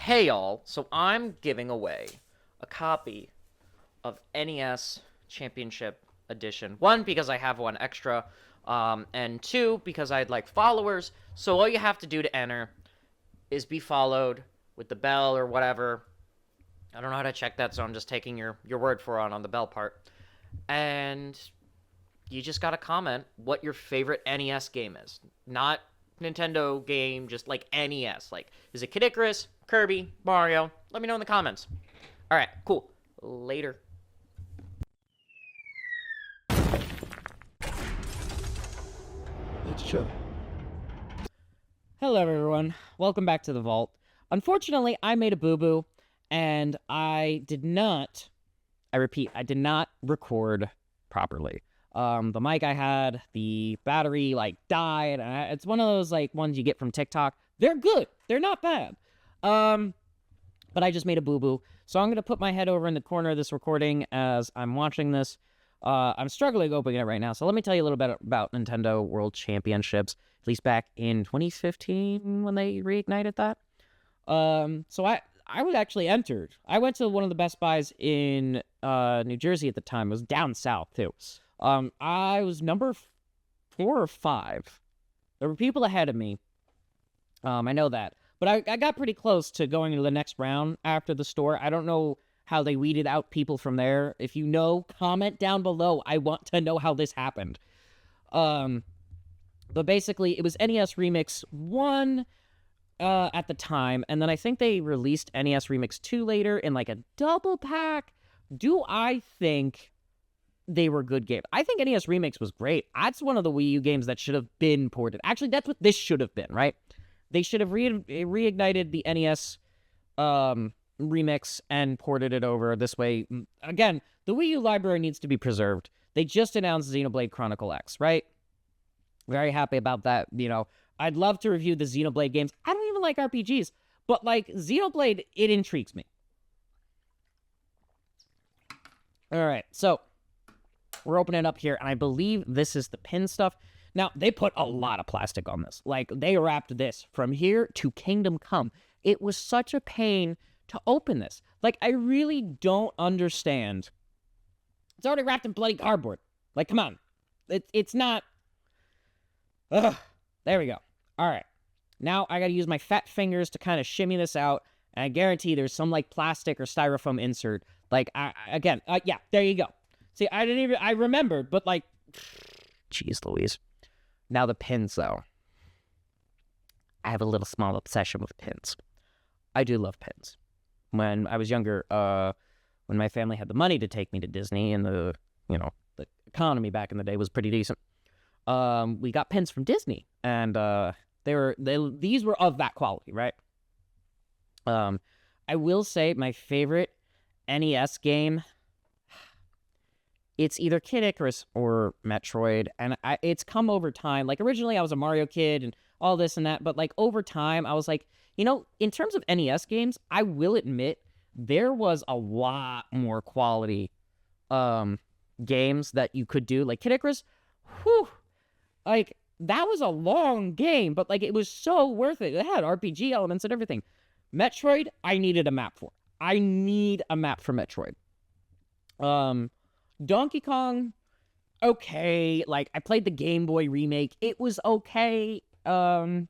Hey y'all, so I'm giving away a copy of NES Championship Edition. One, because I have one extra, and two, because I'd like followers. So all you have to do to enter is be followed with the bell or whatever. I don't know how to check that, so I'm just taking your word for it on the bell part. And you just gotta comment what your favorite NES game is. Not Nintendo game, just like NES. Like, is it Kid Icarus, Kirby, Mario? Let me know in the comments. All right, cool. Later. Let's show. Hello, everyone. Welcome back to the vault. Unfortunately, I made a boo-boo, and I did not, I repeat, I did not record properly. The mic I had, the battery, died, and it's one of those, ones you get from TikTok. They're good. They're not bad. But I just made a boo-boo, so I'm going to put my head over in the corner of this recording as I'm watching this. I'm struggling opening it right now, so let me tell you a little bit about Nintendo World Championships, at least back in 2015 when they reignited that. So I was actually entered. I went to one of the Best Buys in New Jersey at the time. It was down south, too. I was number 4 or 5. There were people ahead of me. I know that. But I got pretty close to going to the next round after the store. I don't know how they weeded out people from there. If you know, comment down below. I want to know how this happened. But basically, it was NES Remix 1 at the time, and then I think they released NES Remix 2 later in a double pack. Do I think they were good games? I think NES Remix was great. That's one of the Wii U games that should have been ported. Actually, that's what this should have been, right? They should have reignited the NES remix and ported it over this way. Again, the Wii U library needs to be preserved. They just announced Xenoblade Chronicle X, right? Very happy about that. I'd love to review the Xenoblade games. I don't even like RPGs, but Xenoblade, it intrigues me. All right, so we're opening it up here, and I believe this is the pin stuff. Now, they put a lot of plastic on this. They wrapped this from here to Kingdom Come. It was such a pain to open this. I really don't understand. It's already wrapped in bloody cardboard. Come on. It's not... Ugh. There we go. All right. Now, I got to use my fat fingers to kind of shimmy this out, and I guarantee there's some, plastic or styrofoam insert. Yeah, there you go. See, I remembered, but, Jeez Louise. Now the pins, though. I have a little small obsession with pins. I do love pins. When I was younger, when my family had the money to take me to Disney and the economy back in the day was pretty decent, we got pins from Disney, and these were of that quality, right? I will say my favorite NES game, it's either Kid Icarus or Metroid, and it's come over time. Originally I was a Mario kid and all this and that, but over time I was in terms of NES games, I will admit there was a lot more quality games that you could do. Kid Icarus, whew, that was a long game, but it was so worth it. It had RPG elements and everything. Metroid, I needed a map for. I need a map for Metroid. Donkey Kong, okay. I played the Game Boy remake. It was okay. Right?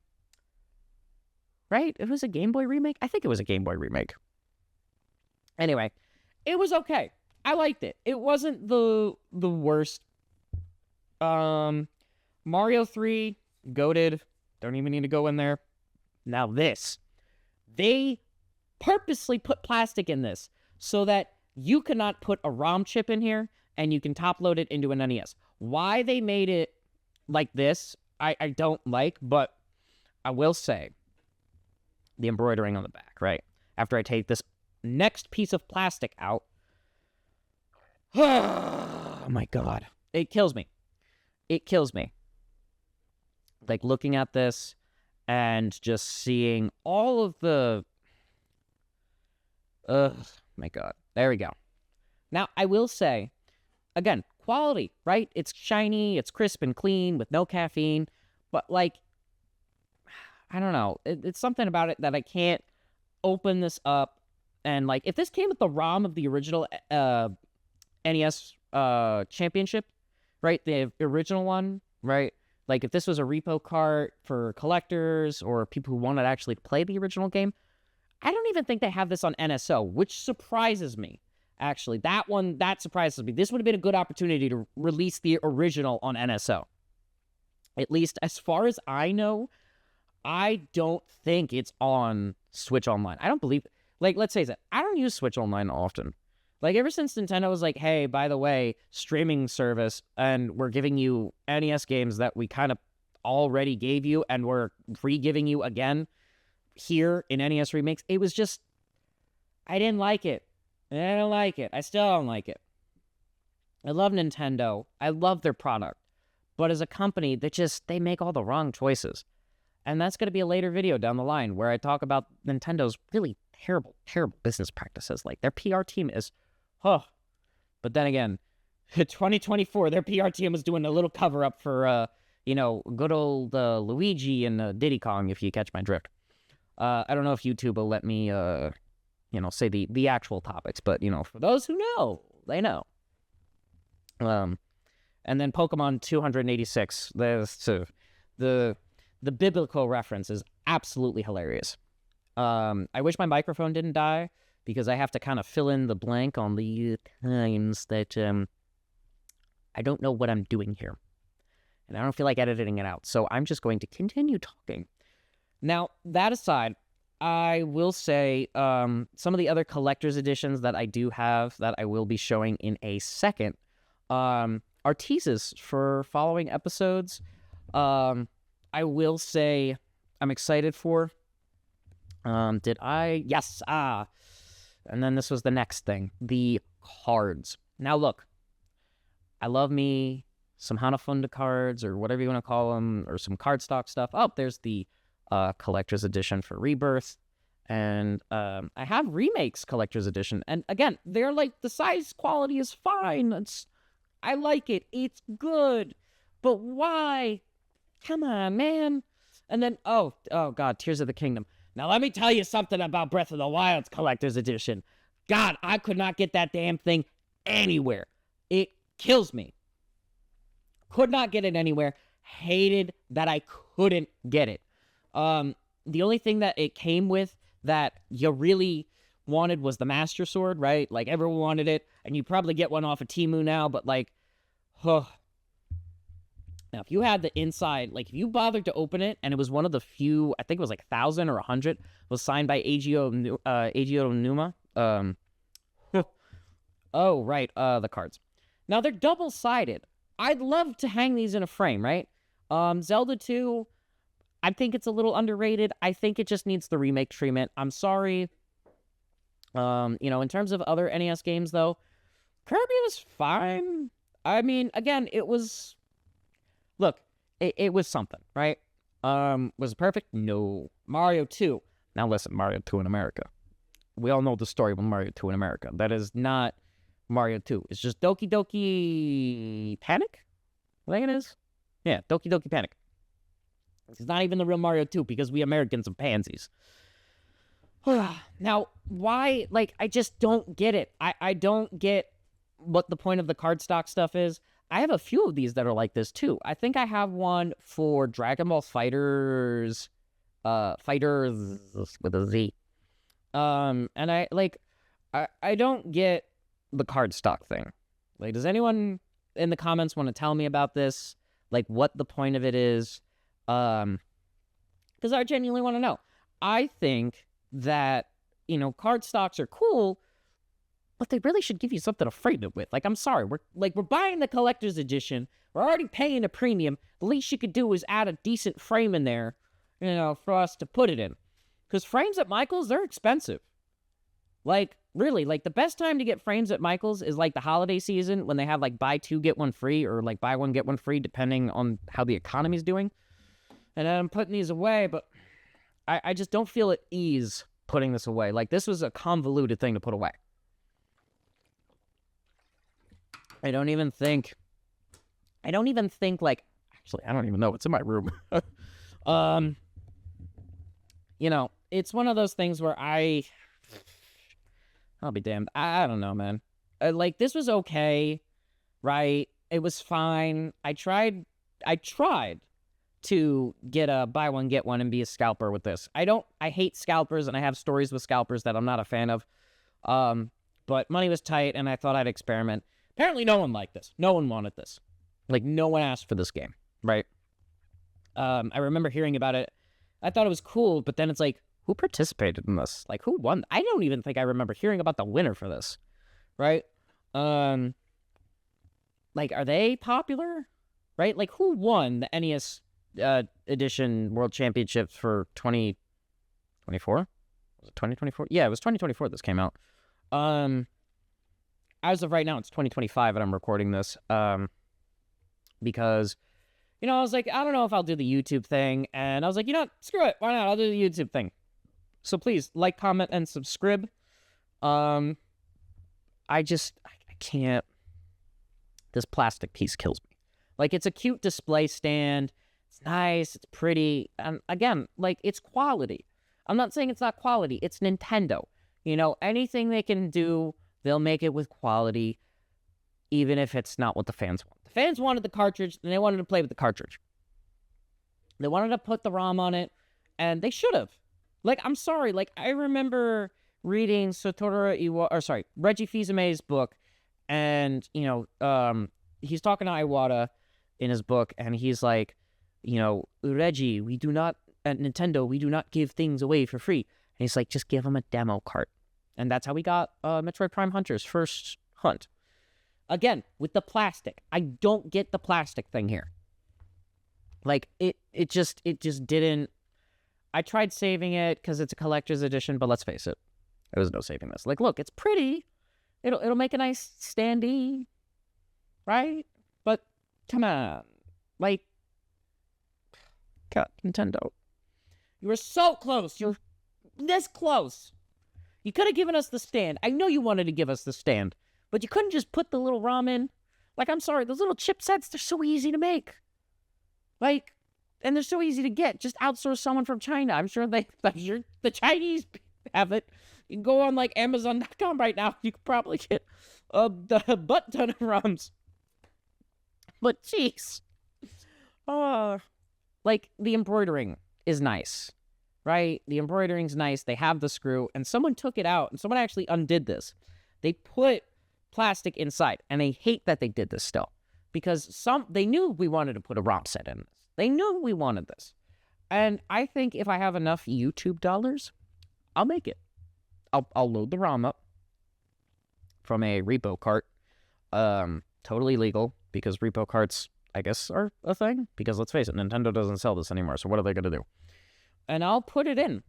It was a Game Boy remake? I think it was a Game Boy remake. Anyway, it was okay. I liked it. It wasn't the worst. Mario 3, goated. Don't even need to go in there. Now this. They purposely put plastic in this so that you cannot put a ROM chip in here and you can top load it into an NES. Why they made it like this, I don't like, but I will say the embroidering on the back, right? After I take this next piece of plastic out, oh my God, it kills me. It kills me. Looking at this and just seeing all of the... my God. There we go. Now, I will say, again, quality, right? It's shiny, it's crisp and clean with no caffeine, but I don't know. It's something about it that I can't open this up and like if this came with the ROM of the original NES championship, right? The original one, right? Like if this was a repo cart for collectors or people who wanted to actually play the original game, I don't even think they have this on NSO, which surprises me. Actually, that surprises me. This would have been a good opportunity to release the original on NSO. At least as far as I know, I don't think it's on Switch Online. I don't believe, like, let's say that I don't use Switch Online often. Like, ever since Nintendo was like, hey, by the way, streaming service, and we're giving you NES games that we kind of already gave you, and we're re-giving you again here in NES remakes, it was just, I didn't like it. I don't like it. I still don't like it. I love Nintendo. I love their product. But as a company, they make all the wrong choices. And that's going to be a later video down the line where I talk about Nintendo's really terrible, terrible business practices. Like, their PR team is, But then again, 2024, their PR team was doing a little cover-up for, good old Luigi and Diddy Kong, if you catch my drift. I don't know if YouTube will let me, say the actual topics, but, for those who know, they know. And then Pokemon 286, the biblical reference is absolutely hilarious. I wish my microphone didn't die because I have to kind of fill in the blank on the times that I don't know what I'm doing here. And I don't feel like editing it out, so I'm just going to continue talking. Now, that aside, I will say some of the other collector's editions that I do have that I will be showing in a second are teases for following episodes. I will say I'm excited for. Yes. And then this was the next thing. The cards. Now, look. I love me some Hanafunda cards or whatever you want to call them, or some cardstock stuff. Oh, there's the collector's edition for Rebirth. And I have Remakes collector's edition. And again, they're like, the size quality is fine. I like it. It's good. But why? Come on, man. And then, oh God, Tears of the Kingdom. Now, let me tell you something about Breath of the Wild's collector's edition. God, I could not get that damn thing anywhere. It kills me. Could not get it anywhere. Hated that I couldn't get it. The only thing that it came with that you really wanted was the Master Sword, right? Like, everyone wanted it, and you probably get one off of Temu now, but like, Now, if you had the inside, like, if you bothered to open it, and it was one of the few, I think it was like 1,000 or 100, was signed by Eiji Numa. Oh, right, the cards. Now, they're double-sided. I'd love to hang these in a frame, right? Zelda 2, I think it's a little underrated. I think it just needs the remake treatment. I'm sorry. In terms of other NES games, though, Kirby was fine. I mean, again, it was... Look, it was something, right? Was it perfect? No. Mario 2. Now listen, Mario 2 in America. We all know the story of Mario 2 in America. That is not Mario 2. It's just Doki Doki Panic? I think it is. Yeah, Doki Doki Panic. It's not even the real Mario 2 because we Americans are pansies. Now, why? Like, I just don't get it. I don't get what the point of the cardstock stuff is. I have a few of these that are like this, too. I think I have one for Dragon Ball Fighters with a Z. And I don't get the cardstock thing. Like, does anyone in the comments want to tell me about this? Like, what the point of it is? Because I genuinely want to know. I think that, cardstocks are cool, but they really should give you something to frame it with. Like, I'm sorry, we're buying the collector's edition. We're already paying a premium. The least you could do is add a decent frame in there, for us to put it in. Because frames at Michael's, they're expensive. Like, really, like, the best time to get frames at Michael's is, like, the holiday season when they have, like, buy two, get one free, or, like, buy one, get one free, depending on how the economy's doing. And I'm putting these away, but I just don't feel at ease putting this away. Like, this was a convoluted thing to put away. I don't even think, like, actually, I don't even know. It's in my room. it's one of those things where I'll be damned. I don't know, man. Like, this was okay, right? It was fine. I tried to get a buy one, get one and be a scalper with this. I hate scalpers, and I have stories with scalpers that I'm not a fan of. But money was tight, and I thought I'd experiment. Apparently no one liked this. No one wanted this. Like, no one asked for this game, right? I remember hearing about it. I thought it was cool, but then it's like, who participated in this? Like, who won? I don't even think I remember hearing about the winner for this, right? Like, are they popular? Right? Like, who won the NES Edition World Championships for 2024? Was it 2024? Yeah, it was 2024 this came out. As of right now, it's 2025 and I'm recording this. Because, I was like, I don't know if I'll do the YouTube thing. And I was like, screw it. Why not? I'll do the YouTube thing. So please, like, comment, and subscribe. I can't. This plastic piece kills me. Like, it's a cute display stand. It's nice. It's pretty. And again, like, it's quality. I'm not saying it's not quality. It's Nintendo. Anything they can do, they'll make it with quality, even if it's not what the fans want. The fans wanted the cartridge, and they wanted to play with the cartridge. They wanted to put the ROM on it, and they should have. Like, I'm sorry. Like, I remember reading Reggie Fils-Aimé's book, and, he's talking to Iwata in his book, and he's like, Reggie, at Nintendo, we do not give things away for free. And he's like, just give him a demo cart. And that's how we got Metroid Prime Hunter's first hunt. Again, with the plastic. I don't get the plastic thing here. Like, it just didn't. I tried saving it because it's a collector's edition, but let's face it, there was no saving this. Like, look, it's pretty. It'll make a nice standee, right? But come on, like, God, Nintendo, you were so close. You're this close. You could have given us the stand. I know you wanted to give us the stand, but you couldn't just put the little ROM in. Like, I'm sorry, those little chipsets, they're so easy to make. Like, and they're so easy to get. Just outsource someone from China. I'm sure the Chinese have it. You can go on, like, Amazon.com right now. You could probably get the butt ton of ROMs. But, jeez. Like, the embroidering is nice, right? The embroidering's nice. They have the screw, and someone took it out, and someone actually undid this. They put plastic inside, and I hate that they did this still, because they knew we wanted to put a ROM set in this. They knew we wanted this. And I think if I have enough YouTube dollars, I'll make it. I'll load the ROM up from a repo cart. Totally legal, because repo carts, I guess, are a thing. Because let's face it, Nintendo doesn't sell this anymore, so what are they going to do? And I'll put it in.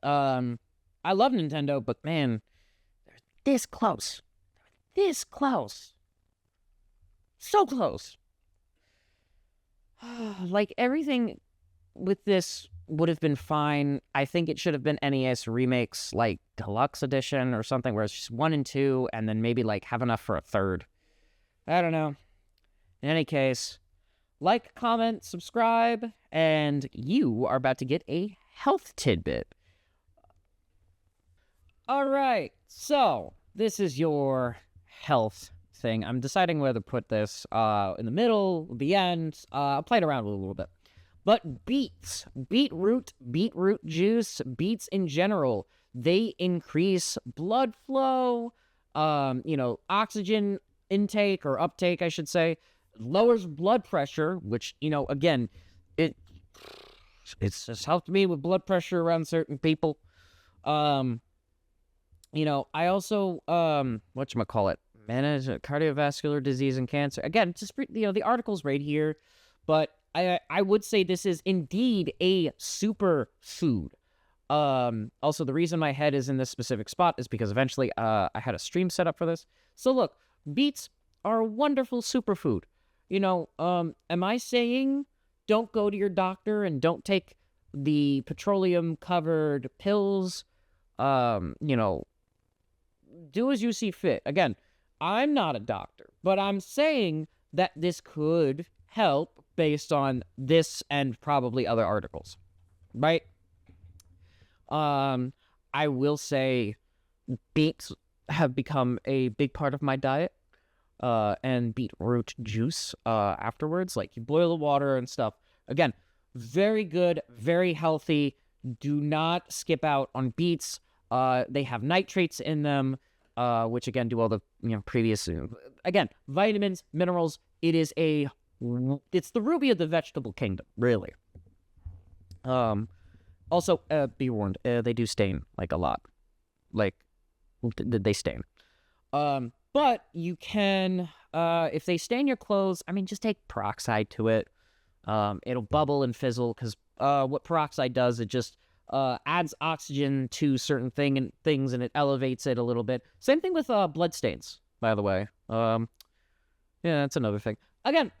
I love Nintendo, but man, they're this close. This close. So close. Like, everything with this would have been fine. I think it should have been NES remakes, like Deluxe Edition or something, where it's just 1 and 2, and then maybe, like, have enough for a third. I don't know. In any case, like, comment, subscribe, and you are about to get a health tidbit. All right, so this is your health thing. I'm deciding whether to put this in the middle, the end. I'll play it around with a little bit. But beets, beetroot juice, beets in general, they increase blood flow, oxygen intake or uptake, I should say, lowers blood pressure, which, again, it's just helped me with blood pressure around certain people. I also, whatchamacallit, manage cardiovascular disease and cancer. Again, just, the article's right here, but I would say this is indeed a super food. Also, the reason my head is in this specific spot is because eventually I had a stream set up for this. So look, beets are a wonderful superfood. Am I saying don't go to your doctor and don't take the petroleum-covered pills? Do as you see fit. Again, I'm not a doctor, but I'm saying that this could help based on this and probably other articles, right? I will say beets have become a big part of my diet. And beetroot juice afterwards. Like, you boil the water and stuff. Again, very good, very healthy. Do not skip out on beets. They have nitrates in them, which again do all the previous. Again, vitamins, minerals. It's the ruby of the vegetable kingdom, really. Also, be warned, they do stain like a lot. Like, they stain. But you can, if they stain your clothes, I mean, just take peroxide to it. It'll bubble and fizzle, because what peroxide does, it just adds oxygen to certain things, and it elevates it a little bit. Same thing with blood stains, by the way. Yeah, that's another thing. Again,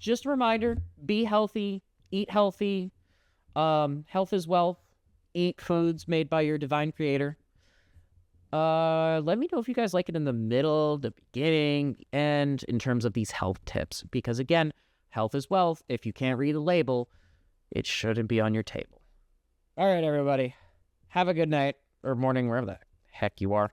just a reminder, be healthy, eat healthy. Health is wealth. Eat foods made by your divine creator. Let me know if you guys like it in the middle, the beginning, the end, in terms of these health tips. Because again, health is wealth. If you can't read the label, it shouldn't be on your table. All right, everybody. Have a good night or morning, wherever the heck you are.